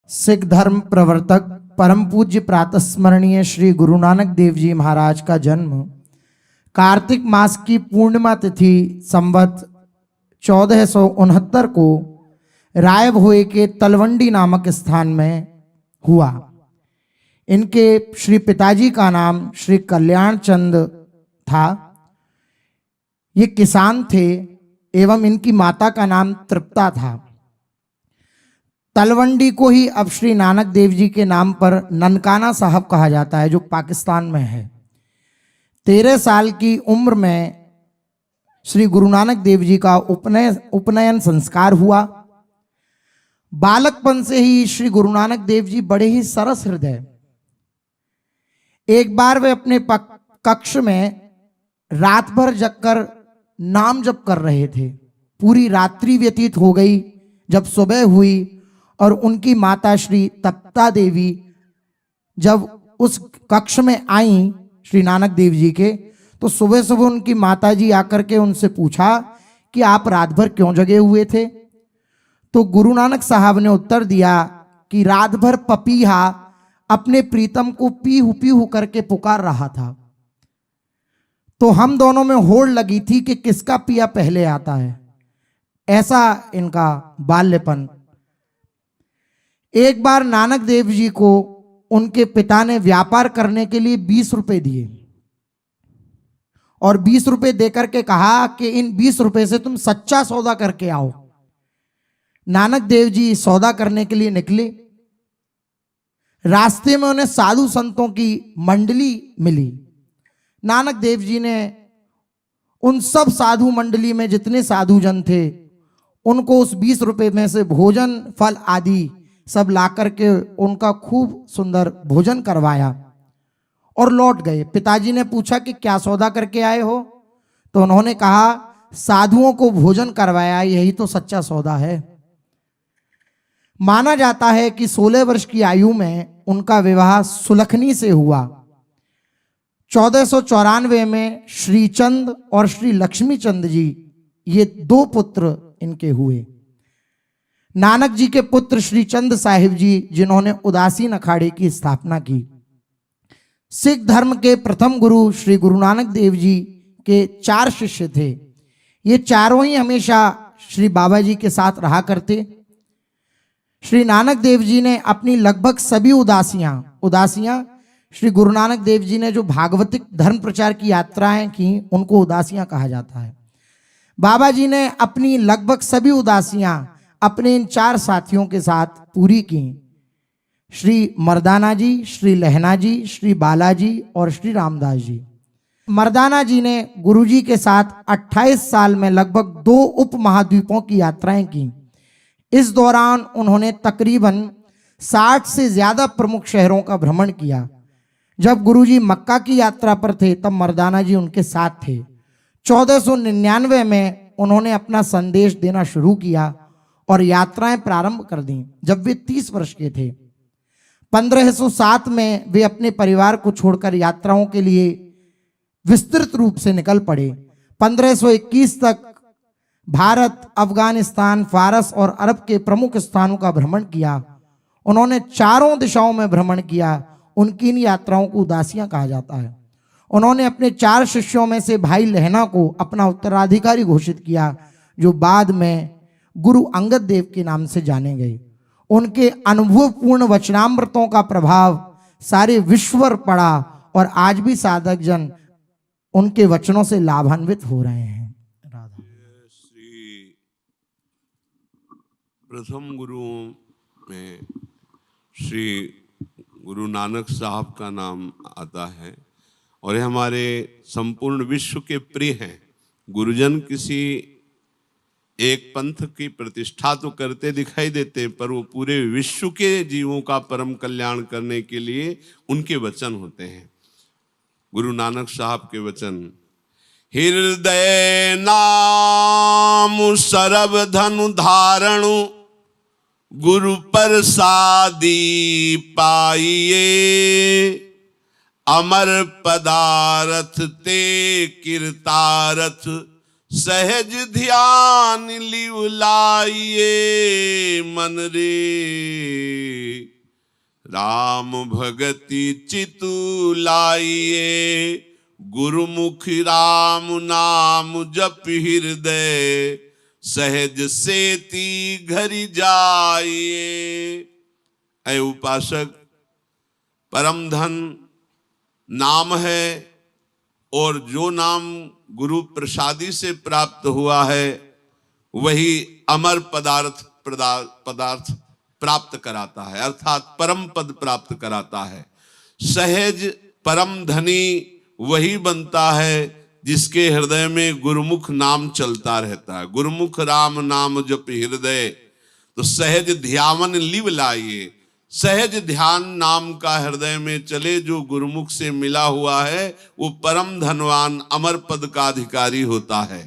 सिख धर्म प्रवर्तक परम पूज्य प्रातस्मरणीय श्री गुरु नानक देव जी महाराज का जन्म कार्तिक मास की पूर्णिमा तिथि संवत 1469 को राय भोए के तलवंडी नामक स्थान में हुआ। इनके श्री पिताजी का नाम श्री कल्याण चंद था। ये किसान थे एवं इनकी माता का नाम तृप्ता था। तलवंडी को ही अब श्री नानक देव जी के नाम पर ननकाना साहब कहा जाता है, जो पाकिस्तान में है। 13 साल की उम्र में श्री गुरु नानक देव जी का उपनयन संस्कार हुआ। बालकपन से ही श्री गुरु नानक देव जी बड़े ही सरस हृदय। एक बार वे अपने कक्ष में रात भर जगकर नाम जप कर रहे थे। पूरी रात्रि व्यतीत हो गई। जब सुबह हुई और उनकी माता श्री तप्ता देवी जब उस कक्ष में आई श्री नानक देव जी के, तो सुबह सुबह उनकी माता जी आकर के उनसे पूछा कि आप रात भर क्यों जगे हुए थे। तो गुरु नानक साहब ने उत्तर दिया कि रात भर पपीहा अपने प्रीतम को पीहू करके पुकार रहा था, तो हम दोनों में होड़ लगी थी कि किसका पिया पहले आता है। ऐसा इनका बाल्यपन। एक बार नानक देव जी को उनके पिता ने व्यापार करने के लिए 20 रुपए दिए और 20 रुपए देकर के कहा कि इन 20 रुपए से तुम सच्चा सौदा करके आओ। नानक देव जी सौदा करने के लिए निकले। रास्ते में उन्हें साधु संतों की मंडली मिली। नानक देव जी ने उन सब साधु मंडली में जितने साधु जन थे उनको उस 20 रुपए में से भोजन फल आदि सब ला करके उनका खूब सुंदर भोजन करवाया और लौट गए। पिताजी ने पूछा कि क्या सौदा करके आए हो, तो उन्होंने कहा साधुओं को भोजन करवाया, यही तो सच्चा सौदा है। माना जाता है कि 16 वर्ष की आयु में उनका विवाह सुलखनी से हुआ। 1494 में श्रीचंद और श्री लक्ष्मी चंद जी, ये 2 पुत्र इनके हुए। नानक जी के पुत्र श्री चंद साहिब जी, जिन्होंने उदासीन अखाड़े की स्थापना की। सिख धर्म के प्रथम गुरु श्री गुरु नानक देव जी के 4 शिष्य थे। ये चारों ही हमेशा श्री बाबा जी के साथ रहा करते। श्री नानक देव जी ने अपनी लगभग सभी उदासियां श्री गुरु नानक देव जी ने जो भागवतिक धर्म प्रचार की यात्राएं की उनको उदासियां कहा जाता है। बाबा जी ने अपनी लगभग सभी उदासियां अपने इन 4 साथियों के साथ पूरी की। श्री मर्दाना जी, श्री लहना जी, श्री बालाजी और श्री रामदास जी। मर्दाना जी ने गुरुजी के साथ 28 साल में लगभग 2 उप महाद्वीपों की यात्राएं की। इस दौरान उन्होंने तकरीबन 60 से ज्यादा प्रमुख शहरों का भ्रमण किया। जब गुरुजी मक्का की यात्रा पर थे तब मर्दाना जी उनके साथ थे। 1499 में उन्होंने अपना संदेश देना शुरू किया और यात्राएं प्रारंभ कर दी जब वे 30 वर्ष के थे। 1507 में वे अपने परिवार को छोड़कर यात्राओं के लिए विस्तृत रूप से निकल पड़े। 1521 तक भारत, अफगानिस्तान, फारस और अरब के प्रमुख स्थानों का भ्रमण किया। उन्होंने चारों दिशाओं में भ्रमण किया। उनकी इन यात्राओं को उदासियां कहा जाता है। उन्होंने अपने 4 शिष्यों में से भाई लहना को अपना उत्तराधिकारी घोषित किया, जो बाद में गुरु अंगद देव के नाम से जाने गए। उनके अनुभवपूर्ण वचनामृतों का प्रभाव सारे विश्व पर पड़ा और आज भी साधक जन उनके वचनों से लाभान्वित हो रहे हैं। श्री प्रथम गुरुओं में श्री गुरु नानक साहब का नाम आता है और ये हमारे संपूर्ण विश्व के प्रिय हैं। गुरुजन किसी एक पंथ की प्रतिष्ठा तो करते दिखाई देते, पर वो पूरे विश्व के जीवों का परम कल्याण करने के लिए उनके वचन होते हैं। गुरु नानक साहब के वचन, हृदय नाम सरब धनु धारणु गुरु प्रसादी पाइए, अमर पदारथ ते कीर्तारथ सहज ध्यान लिवलाइए मन रे। राम भगति चितु लाइए, गुरुमुख राम नाम जप हृदय, सहज सेति घरि जाइए। ऐ उपासक, परम धन नाम है, और जो नाम गुरु प्रसादी से प्राप्त हुआ है वही अमर पदार्थ प्राप्त कराता है, अर्थात परम पद प्राप्त कराता है। सहज परम धनी वही बनता है जिसके हृदय में गुरुमुख नाम चलता रहता है। गुरुमुख राम नाम जप हृदय, तो सहज ध्यान लिव लाइए। सहज ध्यान नाम का हृदय में चले जो गुरुमुख से मिला हुआ है, वो परम धनवान अमर पद का अधिकारी होता है।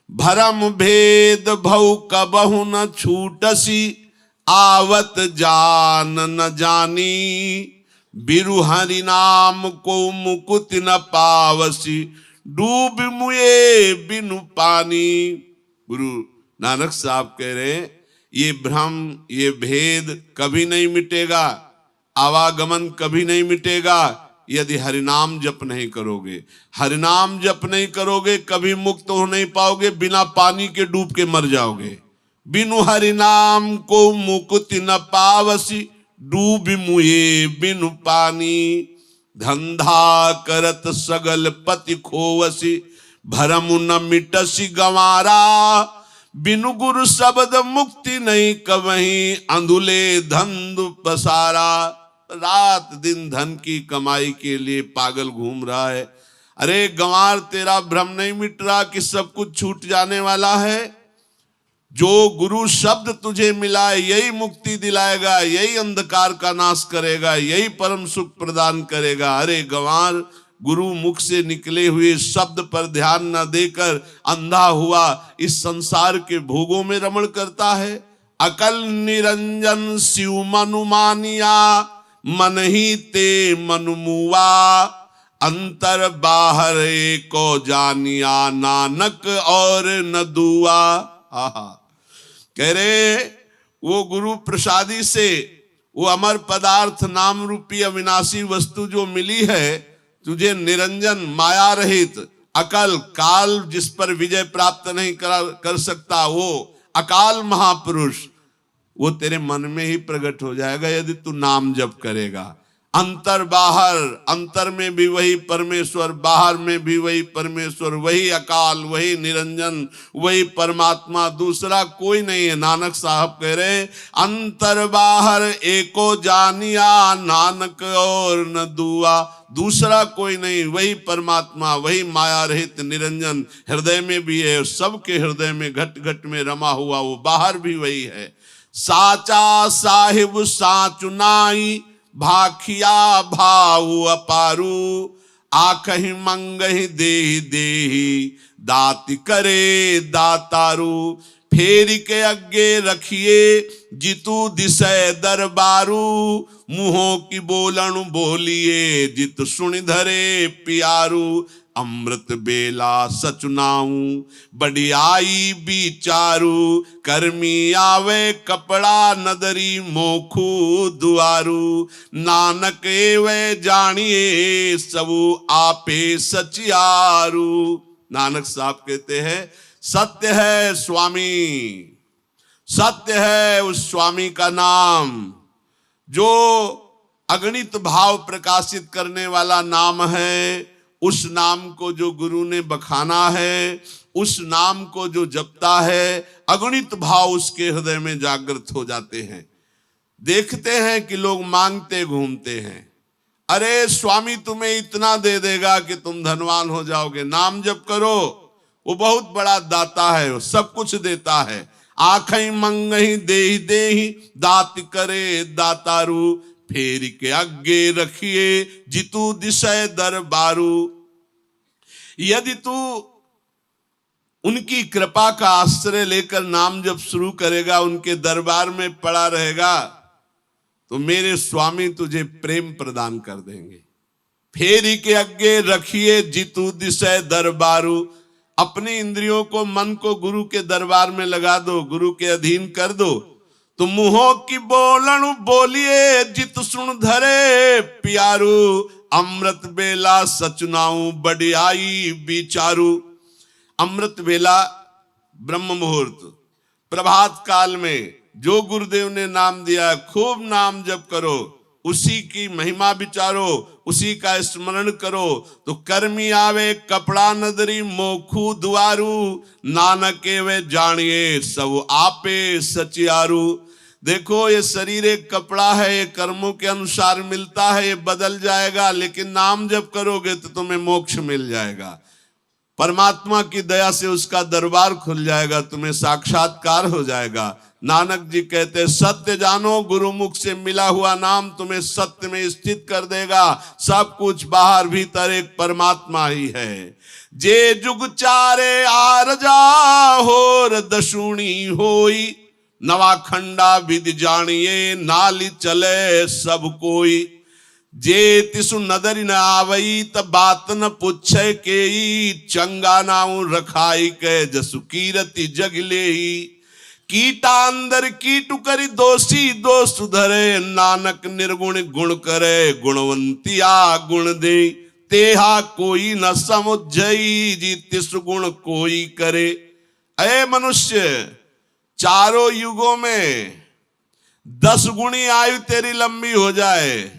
भरम भेद भव कबहु न छूटसी, आवत जान न जानी, बिरु हरि नाम को मुकुति न पावसी, डूब मुए बिनु पानी। गुरु नानक साहब कह रहे हैं, ये भ्रम, ये भेद कभी नहीं मिटेगा, आवागमन कभी नहीं मिटेगा यदि हरिनाम जप नहीं करोगे। हरिनाम जप नहीं करोगे कभी मुक्त हो नहीं पाओगे, बिना पानी के डूब के मर जाओगे। बिनु हरिनाम को मुकुति न पावसी, डूब मुए बिनु पानी। धंधा करत सगल पति खोवसी, भरम न मिटसी गंवारा, बिनु गुरु शब्द मुक्ति नहीं कवहीं, अंधुले धंधु पसारा। रात दिन धन की कमाई के लिए पागल घूम रहा है। अरे गंवार, तेरा भ्रम नहीं मिट रहा कि सब कुछ छूट जाने वाला है। जो गुरु शब्द तुझे मिला है यही मुक्ति दिलाएगा, यही अंधकार का नाश करेगा, यही परम सुख प्रदान करेगा। अरे गंवार, गुरु मुख से निकले हुए शब्द पर ध्यान न देकर अंधा हुआ इस संसार के भोगों में रमण करता है। अकल निरंजन शिव मनु मानिया, मन ही ते मनु मुआ, अंतर बाहर को जानिया, नानक और न दुआ। आहा, कह रहे वो गुरु प्रसादी से वो अमर पदार्थ नाम रूपी अविनाशी वस्तु जो मिली है, तुझे निरंजन माया रहित अकल काल जिस पर विजय प्राप्त नहीं कर सकता, वो अकाल महापुरुष, वो तेरे मन में ही प्रकट हो जाएगा यदि तू नाम जप करेगा। अंतर बाहर, अंतर में भी वही परमेश्वर, बाहर में भी वही परमेश्वर, वही अकाल, वही निरंजन, वही परमात्मा, दूसरा कोई नहीं है। नानक साहब कह रहे अंतर बाहर एको जानिया, नानक और न दुआ। दूसरा कोई नहीं, वही परमात्मा, वही माया रहित निरंजन हृदय में भी है, सबके हृदय में घट घट में रमा हुआ वो बाहर भी वही है। साचा साहिब साचु नाई, भाखिया भाव अपारू, आखहि मंगहि देहि देहि, दाति करे दातारू। फेरी के अग्गे रखिए जितु दिशय दरबारू, मुहों की बोलन बोलिए जित सुनि धरे पियारू। अमृत बेला सचुनाऊ, बड़ियाई बिचारू, कर्मी आवे कपड़ा नदरी मोखू दुआरू। नानक एवे जानिए सबू आपे सचियारू। नानक साहब कहते हैं सत्य है स्वामी, सत्य है उस स्वामी का नाम जो अगणित भाव प्रकाशित करने वाला नाम है। उस नाम को जो गुरु ने बखाना है, उस नाम को जो जपता है, अगणित भाव उसके हृदय में जागृत हो जाते हैं। देखते हैं कि लोग मांगते घूमते हैं, अरे स्वामी तुम्हें इतना दे देगा कि तुम धनवान हो जाओगे। नाम जप करो, वो बहुत बड़ा दाता है, वो सब कुछ देता है। आँखें मंगही देहि देहि, दात करे दातारू। फेरी के आगे रखिए जितु दिशय दरबारू। यदि तू उनकी कृपा का आश्रय लेकर नाम जब शुरू करेगा, उनके दरबार में पड़ा रहेगा, तो मेरे स्वामी तुझे प्रेम प्रदान कर देंगे। फेरी के आगे रखिए जितु दिशय दरबारू। अपनी इंद्रियों को, मन को गुरु के दरबार में लगा दो, गुरु के अधीन कर दो, तो मुंहों की बोलन बोलिए जित सुन धरे प्यारू, अमृत बेला सचुनाऊ बढ़ियाई विचारू। अमृत बेला ब्रह्म मुहूर्त प्रभात काल में जो गुरुदेव ने नाम दिया खूब नाम जप करो, उसी की महिमा विचारो, उसी का स्मरण करो। तो कर्मी आवे कपड़ा नदरी मोखू दुआरू, नानके वे जानिए सब आपे सचियारू। देखो ये शरीर एक कपड़ा है, ये कर्मों के अनुसार मिलता है, ये बदल जाएगा, लेकिन नाम जब करोगे तो तुम्हें मोक्ष मिल जाएगा। परमात्मा की दया से उसका दरबार खुल जाएगा, तुम्हें साक्षात्कार हो जाएगा। नानक जी कहते सत्य जानो, गुरुमुख से मिला हुआ नाम तुम्हें सत्य में स्थित कर देगा। सब कुछ बाहर भीतर एक परमात्मा ही है। जे जुग चारे आरजा होर दशुणी होई, नवाखंडा विधि जानिए नाली चले सब कोई। जे तिसु नदर न आवई त बात न पूछे केई, चंगा नाऊ रखाई के जसु कीरति जग लेई। कीटा अंदर कीटु करी दोषी दोष सुधरे, नानक निर्गुण गुण करे गुणवंतिया गुण दे। तेहा कोई न समुझई जी तिसु गुण कोई करे। अय मनुष्य, चारों युगों में 10 गुणी आयु तेरी लंबी हो जाए,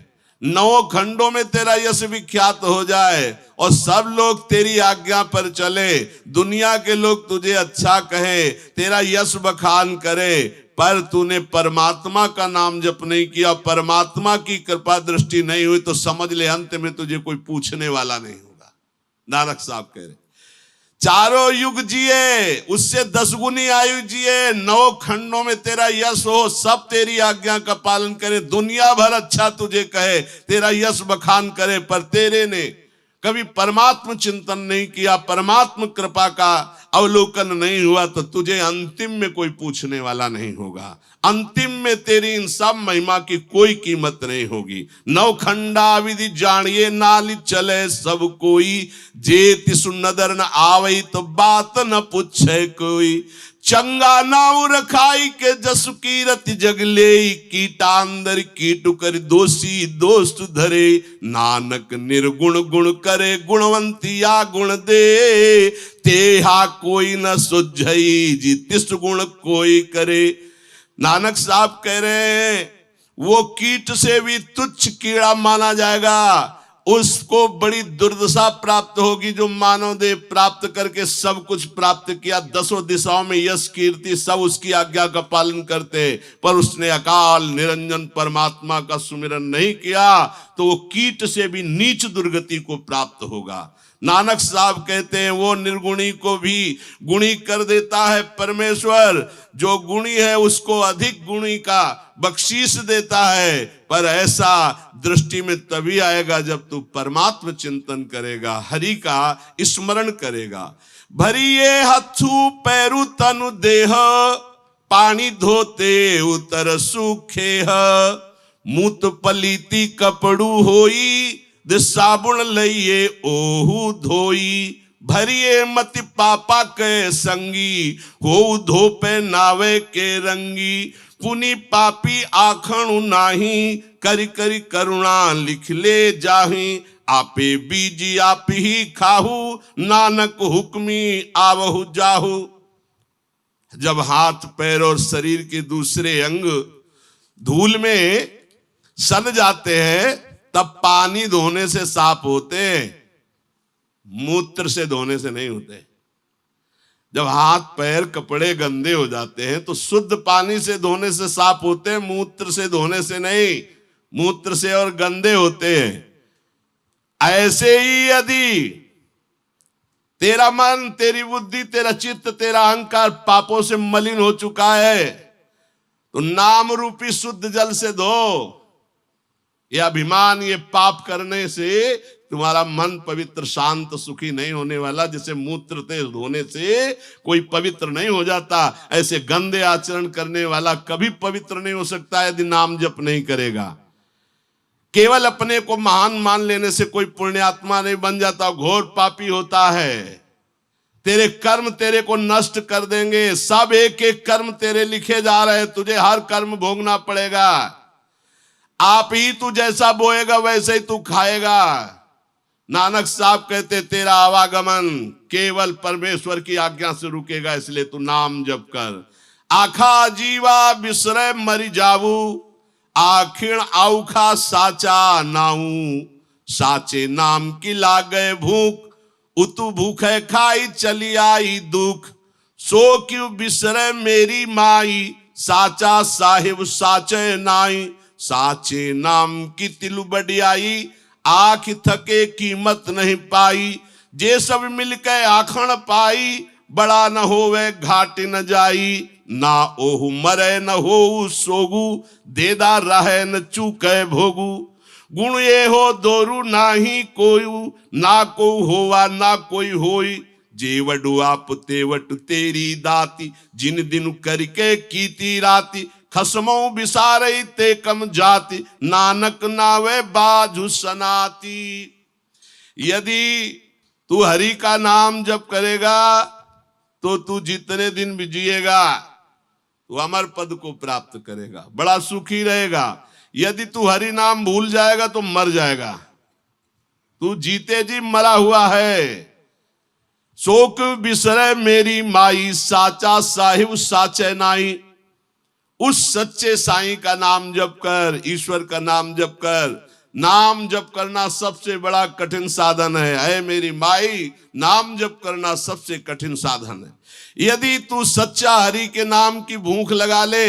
9 खंडों में तेरा यश विख्यात हो जाए, और सब लोग तेरी आज्ञा पर चले, दुनिया के लोग तुझे अच्छा कहे, तेरा यश बखान करे, पर तूने परमात्मा का नाम जप नहीं किया, परमात्मा की कृपा दृष्टि नहीं हुई, तो समझ ले अंत में तुझे कोई पूछने वाला नहीं होगा। नानक साहब कह रहे चारों युग जिए, उससे 10 गुनी आयु जिए, 9 खंडों में तेरा यश हो, सब तेरी आज्ञा का पालन करे, दुनिया भर अच्छा तुझे कहे, तेरा यश बखान करे, पर तेरे ने कभी परमात्म चिंतन नहीं किया, परमात्म कृपा का अवलोकन नहीं हुआ, तो तुझे अंतिम में कोई पूछने वाला नहीं होगा। अंतिम में तेरी इन सब महिमा की कोई कीमत नहीं होगी। 9 खंडा विधि जानिए नाली चले सब कोई, जे तिसु नदर न आवई तो बात न पूछे कोई। चंगा नाव रखाई के जसु कीरति जग ले, कीटा अंदर कीटु कर दोषी दोस्त धरे। नानक निर्गुण गुण करे गुणवंतिया गुण दे, तेहा कोई न सुझई जी तिस गुण कोई करे। नानक साहब कह रहे हैं वो कीट से भी तुच्छ कीड़ा माना जाएगा, उसको बड़ी दुर्दशा प्राप्त होगी जो मानव देह प्राप्त करके सब कुछ प्राप्त किया, 10 दिशाओं में यश कीर्ति सब उसकी आज्ञा का पालन करते, पर उसने अकाल निरंजन परमात्मा का सुमिरन नहीं किया, तो वो कीट से भी नीच दुर्गति को प्राप्त होगा। नानक साहब कहते हैं वो निर्गुणी को भी गुणी कर देता है परमेश्वर, जो गुणी है उसको अधिक गुणी का बख्शीश देता है, पर ऐसा दृष्टि में तभी आएगा जब तू परमात्म चिंतन करेगा, हरि का स्मरण करेगा। भरिए हथु पैरु तनु देह, पानी धोते उतर सूखे, मूत पलीती कपड़ू होई, दे साबुन लइए ओहू धोई। भरिए मति पापा के संगी, हो धोपे नावे के रंगी। पुनि पापी आखणु नाही, करी करी करुणा लिख ले जाही। आपे बीजी आप ही खाहू, नानक हुक्मी आवहु जाहू। जब हाथ पैर और शरीर के दूसरे अंग धूल में सन जाते हैं, तब पानी धोने से साफ होते हैं, मूत्र से धोने से नहीं होते। जब हाथ पैर कपड़े गंदे हो जाते हैं तो शुद्ध पानी से धोने से साफ होते हैं, मूत्र से धोने से नहीं, मूत्र से और गंदे होते हैं। ऐसे ही यदि तेरा मन, तेरी बुद्धि, तेरा चित्त, तेरा अहंकार पापों से मलिन हो चुका है, तो नाम रूपी शुद्ध जल से धो। ये अभिमान, ये पाप करने से तुम्हारा मन पवित्र शांत सुखी नहीं होने वाला। जैसे मूत्र से धोने से कोई पवित्र नहीं हो जाता, ऐसे गंदे आचरण करने वाला कभी पवित्र नहीं हो सकता यदि नाम जप नहीं करेगा। केवल अपने को महान मान लेने से कोई पुण्यात्मा नहीं बन जाता, घोर पापी होता है। तेरे कर्म तेरे को नष्ट कर देंगे। सब एक एक कर्म तेरे लिखे जा रहे हैं, तुझे हर कर्म भोगना पड़ेगा। आप ही तू जैसा बोएगा वैसे ही तू खाएगा। नानक साहब कहते तेरा आवागमन केवल परमेश्वर की आज्ञा से रुकेगा, इसलिए तू नाम जप कर। आखा जीवा बिसरे मरी जावू, आखिण आउखा साचा नाऊ। साचे नाम की लागे भूख, उतु भूखे खाई चली आई दुख। सो क्यों बिसरे मेरी माई, साचा साहिब साचे नाई। साचे नाम की तिलु बढ़ियाई, आँख थके कीमत नहीं पाई। जे सब मिलके आखण पाई, बड़ा न होवे घाट न जाई। ना ओहु मरे न हो सोगु, देदा रहे न चूके भोगु। गुण ये हो दोरु नाही कोई, ना को होवा ना कोई होई। जेवडु आप तेवट तेरी दाती, जिन दिन करके कीती राती। खसमो बिसारई ते कम जाति, नानक नावे बाजु सनाती। यदि तू हरि का नाम जप करेगा तो तू जितने दिन भी जिएगा तू अमर पद को प्राप्त करेगा, बड़ा सुखी रहेगा। यदि तू हरि नाम भूल जाएगा तो मर जाएगा, तू जीते जी मरा हुआ है। शोक बिसरे मेरी माई, साचा साहिब साचे नाई। उस सच्चे साईं का नाम जप कर, ईश्वर का नाम जप कर। नाम जप करना सबसे बड़ा कठिन साधन है। ऐ मेरी माई, नाम जप करना सबसे कठिन साधन है। यदि तू सच्चा हरि के नाम की भूख लगा ले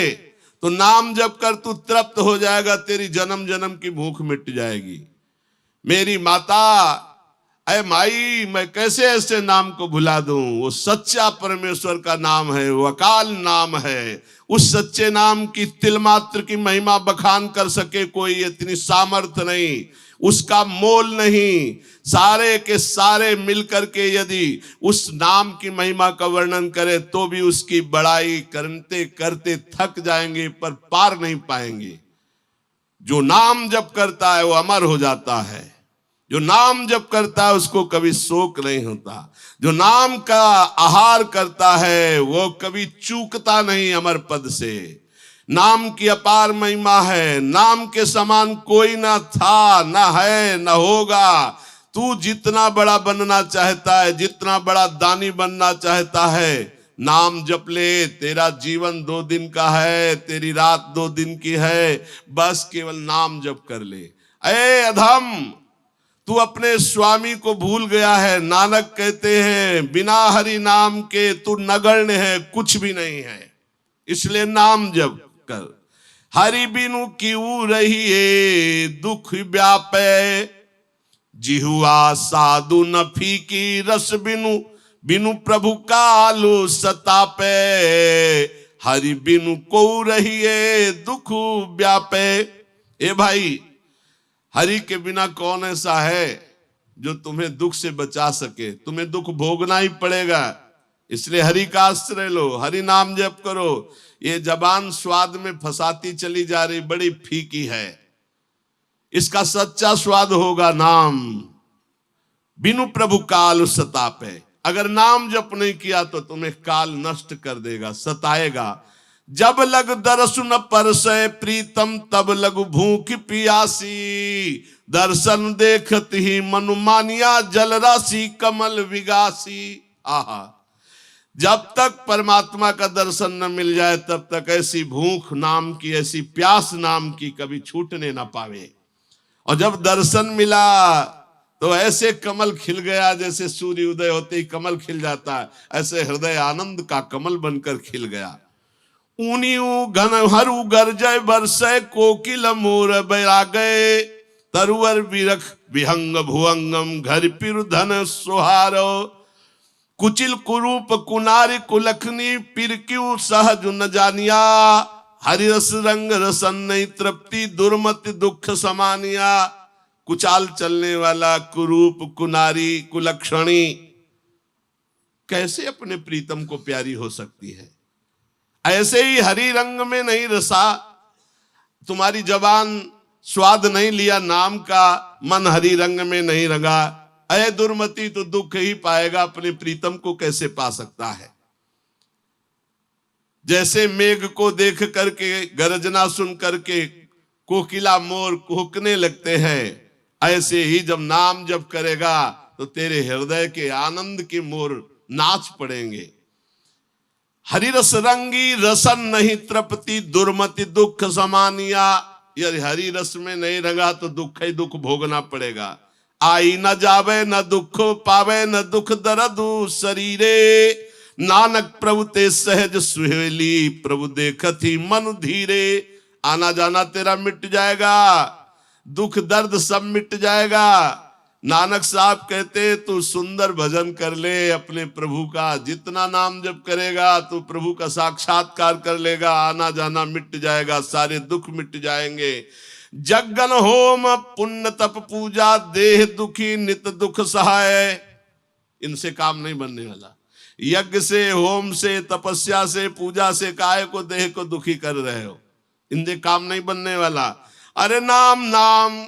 तो नाम जप कर तू तृप्त हो जाएगा, तेरी जन्म जन्म की भूख मिट जाएगी। मेरी माता, ऐ माई, मैं कैसे ऐसे नाम को भुला दूं? वो सच्चा परमेश्वर का नाम है, वो अकाल नाम है। उस सच्चे नाम की तिल मात्र की महिमा बखान कर सके कोई, इतनी सामर्थ्य नहीं, उसका मोल नहीं। सारे के सारे मिलकर के यदि उस नाम की महिमा का वर्णन करें तो भी उसकी बड़ाई करते करते थक जाएंगे, पर पार नहीं पाएंगे। जो नाम जप करता है वो अमर हो जाता है। जो नाम जप करता है उसको कभी शोक नहीं होता। जो नाम का आहार करता है वो कभी चूकता नहीं अमर पद से। नाम की अपार महिमा है, नाम के समान कोई ना था, ना है, ना होगा। तू जितना बड़ा बनना चाहता है, जितना बड़ा दानी बनना चाहता है, नाम जप ले। तेरा जीवन 2 दिन का है, तेरी रात 2 दिन की है, बस केवल नाम जप कर ले। ऐ अधम, तू अपने स्वामी को भूल गया है। नानक कहते हैं बिना हरि नाम के तू नगण्य है, कुछ भी नहीं है, इसलिए नाम जप कर। हरि बिनु क्यों रहिए दुख व्यापे, जिहुआ साधु न फीकी रस बिनु। बिनु प्रभु कालु सतापे, हरि बिनु को रहिए दुख व्यापे। ए भाई, हरि के बिना कौन ऐसा है जो तुम्हें दुख से बचा सके? तुम्हें दुख भोगना ही पड़ेगा, इसलिए हरि का आश्रय लो, हरि नाम जप करो। ये जबान स्वाद में फंसाती चली जा रही, बड़ी फीकी है। इसका सच्चा स्वाद होगा नाम। बिनु प्रभु काल सतापे, अगर नाम जप नहीं किया तो तुम्हें काल नष्ट कर देगा, सताएगा। जब लग दर्श न परसे प्रीतम, तब लग भूख पियासी। दर्शन देखत ही मनु मानिया, जल राशि कमल विगासी। आहा, जब तक परमात्मा का दर्शन न मिल जाए तब तक ऐसी भूख नाम की, ऐसी प्यास नाम की कभी छूटने ना पावे। और जब दर्शन मिला तो ऐसे कमल खिल गया, जैसे सूर्य उदय होते ही कमल खिल जाता है, ऐसे हृदय आनंद का कमल बनकर खिल गया। ऊनियू घन हरू गरजय बरसय, कोकिल मोर बैरागे। तरुवर बिरख विहंग भुअंगम, घर पिर धन सुहारो। कुचिल कुरूप कुनारी कुलखनी, पिर क्यों सहज न जानिया। हरिरस रंग रसन नहीं तृप्ति, दुर्मति दुख समानिया। कुचाल चलने वाला कुरूप कुनारी कुलक्षणी कैसे अपने प्रीतम को प्यारी हो सकती है? ऐसे ही हरि रंग में नहीं रसा, तुम्हारी जबान स्वाद नहीं लिया नाम का, मन हरि रंग में नहीं रंगा, अय दुर्मति तो दुख ही पाएगा, अपने प्रीतम को कैसे पा सकता है। जैसे मेघ को देख करके, गर्जना सुन करके कोकिला मोर कुहकने लगते हैं, ऐसे ही जब नाम जप करेगा तो तेरे हृदय के आनंद के मोर नाच पड़ेंगे। हरि रस रंगी रसन नहीं तृप्ति, दुर्मति दुख समानिया। यदि हरि रस में नहीं रंगा तो दुख ही दुख भोगना पड़ेगा। आई न जावे न दुख पावे, न दुख दर्द शरीरे, नानक प्रभु ते सहज सुहेली, प्रभु देखत ही मन धीरे। आना जाना तेरा मिट जाएगा, दुख दर्द सब मिट जाएगा। नानक साहब कहते तू सुंदर भजन कर ले अपने प्रभु का, जितना नाम जप करेगा तो प्रभु का साक्षात्कार कर लेगा, आना जाना मिट जाएगा, सारे दुख मिट जाएंगे। जगन होम पुण्य तप पूजा, देह दुखी नित दुख सहाय। इनसे काम नहीं बनने वाला। यज्ञ से, होम से, तपस्या से, पूजा से काय को देह को दुखी कर रहे हो, इनसे काम नहीं बनने वाला। अरे नाम नाम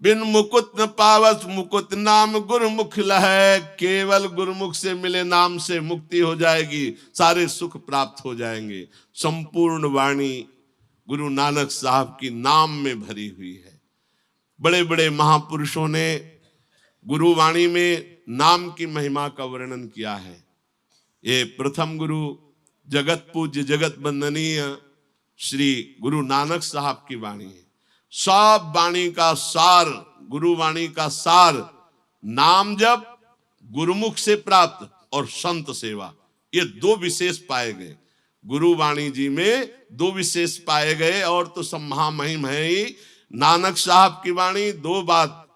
बिन मुकुट न पावस, मुकुट नाम गुरुमुख लहै। केवल गुरुमुख से मिले नाम से मुक्ति हो जाएगी, सारे सुख प्राप्त हो जाएंगे। संपूर्ण वाणी गुरु नानक साहब की नाम में भरी हुई है। बड़े बड़े महापुरुषों ने गुरु वाणी में नाम की महिमा का वर्णन किया है। ये प्रथम गुरु जगत पूज्य जगत वंदनीय श्री गुरु नानक साहब की वाणी है। सब वाणी का सार, गुरु वाणी का सार नाम जप, गुरुमुख से प्राप्त और संत सेवा, ये दो विशेष पाए गए। गुरु वाणी जी में दो विशेष पाए गए, और तो सब महामहिम है ही। नानक साहब की वाणी दो बात,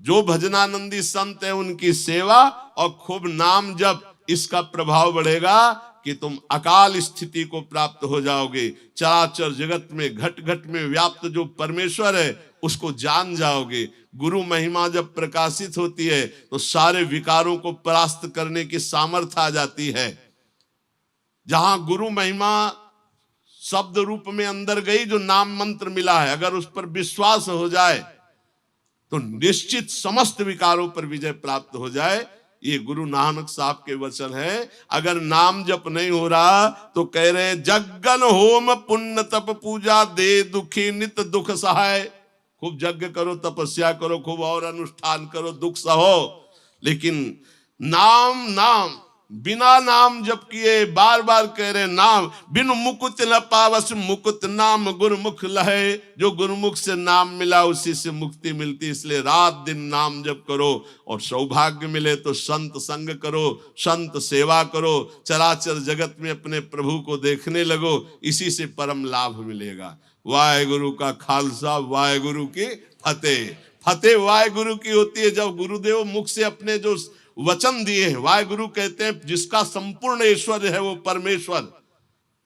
जो भजनानंदी संत है उनकी सेवा और खूब नाम जप, इसका प्रभाव बढ़ेगा कि तुम अकाल स्थिति को प्राप्त हो जाओगे। चराचर जगत में घट घट में व्याप्त जो परमेश्वर है उसको जान जाओगे। गुरु महिमा जब प्रकाशित होती है तो सारे विकारों को परास्त करने की सामर्थ्य आ जाती है। जहां गुरु महिमा शब्द रूप में अंदर गई, जो नाम मंत्र मिला है, अगर उस पर विश्वास हो जाए तो निश्चित समस्त विकारों पर विजय प्राप्त हो जाए। ये गुरु नानक साहब के वचन है। अगर नाम जप नहीं हो रहा तो कह रहे जगन होम पुण्य तप पूजा, दे दुखी नित दुख सहाय। खूब यज्ञ करो, तपस्या करो, खूब और अनुष्ठान करो, दुख सहो, लेकिन नाम नाम बिना नाम जप किए बार बार कह रहे नाम बिन मुकुट न पावस, मुकुट नाम गुरुमुख लहे। जो गुरुमुख से नाम मिला उसी से मुक्ति मिलती। इसलिए रात दिन नाम जप करो, और सौभाग्य मिले तो संत संग करो, संत सेवा करो, चराचर जगत में अपने प्रभु को देखने लगो, इसी से परम लाभ मिलेगा। वाहेगुरु का खालसा, वाहेगुरु की फतेह। फतेह वाहेगुरु की होती है जब गुरुदेव मुख से अपने जो वचन दिए हैं, वाहेगुरु कहते हैं जिसका संपूर्ण ऐश्वर्य है वो परमेश्वर,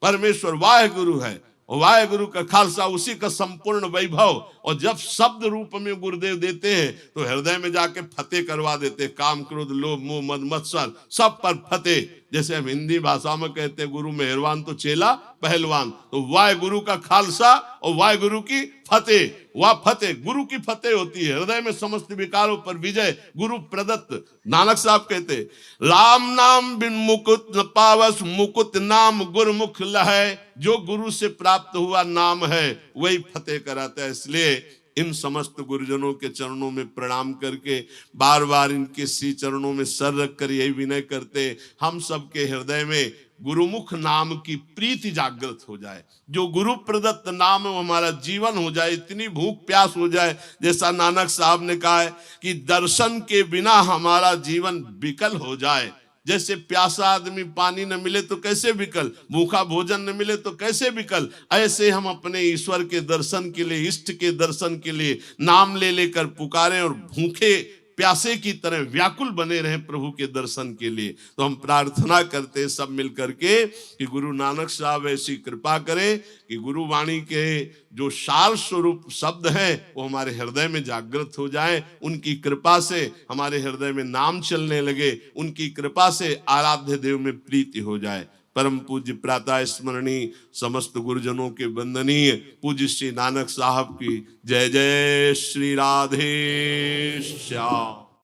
परमेश्वर वाहेगुरु है। और वाहेगुरु का खालसा उसी का संपूर्ण वैभव। और जब शब्द रूप में गुरुदेव देते हैं तो हृदय में जाके फतेह करवा देते, काम क्रोध लोभ मोह मद मत्सर सब पर फतेह। जैसे हम हिंदी भाषा में कहते हैं गुरु मेहरबान तो चेला पहलवान, तो वाहेगुरु का खालसा और वाहेगुरु की फतेह। वह फतेह गुरु की फतेह होती है, हृदय में समस्त विकारों पर विजय गुरु प्रदत्त। नानक साहब कहते राम नाम बिन मुकुट न पावस, मुकुट नाम गुरुमुख लहै। जो गुरु से प्राप्त हुआ नाम है वही फतेह कराता है। इसलिए इन समस्त गुरुजनों के चरणों में प्रणाम करके बार बार इनके श्री चरणों में सर रख कर यही विनय करते, हम सबके हृदय में गुरुमुख नाम की प्रीति जागृत हो जाए। जो गुरु प्रदत्त नाम हमारा जीवन हो जाए, इतनी भूख प्यास हो जाए, जैसा नानक साहब ने कहा है कि दर्शन के बिना हमारा जीवन विकल हो जाए। जैसे प्यासा आदमी पानी न मिले तो कैसे विकल, भूखा भोजन न मिले तो कैसे विकल, ऐसे हम अपने ईश्वर के दर्शन के लिए, इष्ट के दर्शन के लिए नाम ले लेकर पुकारें और भूखे प्यासे की तरह व्याकुल बने रहे प्रभु के दर्शन के लिए। तो हम प्रार्थना करते सब मिल करके कि गुरु नानक साहब ऐसी कृपा करें कि गुरु वाणी के जो सार स्वरूप शब्द हैं वो हमारे हृदय में जागृत हो जाए। उनकी कृपा से हमारे हृदय में नाम चलने लगे, उनकी कृपा से आराध्य देव में प्रीति हो जाए। परम पूज्य प्रातः स्मरणीय समस्त गुरुजनों के वंदनीय पूज्य श्री नानक साहब की जय जय श्री राधे श्याम।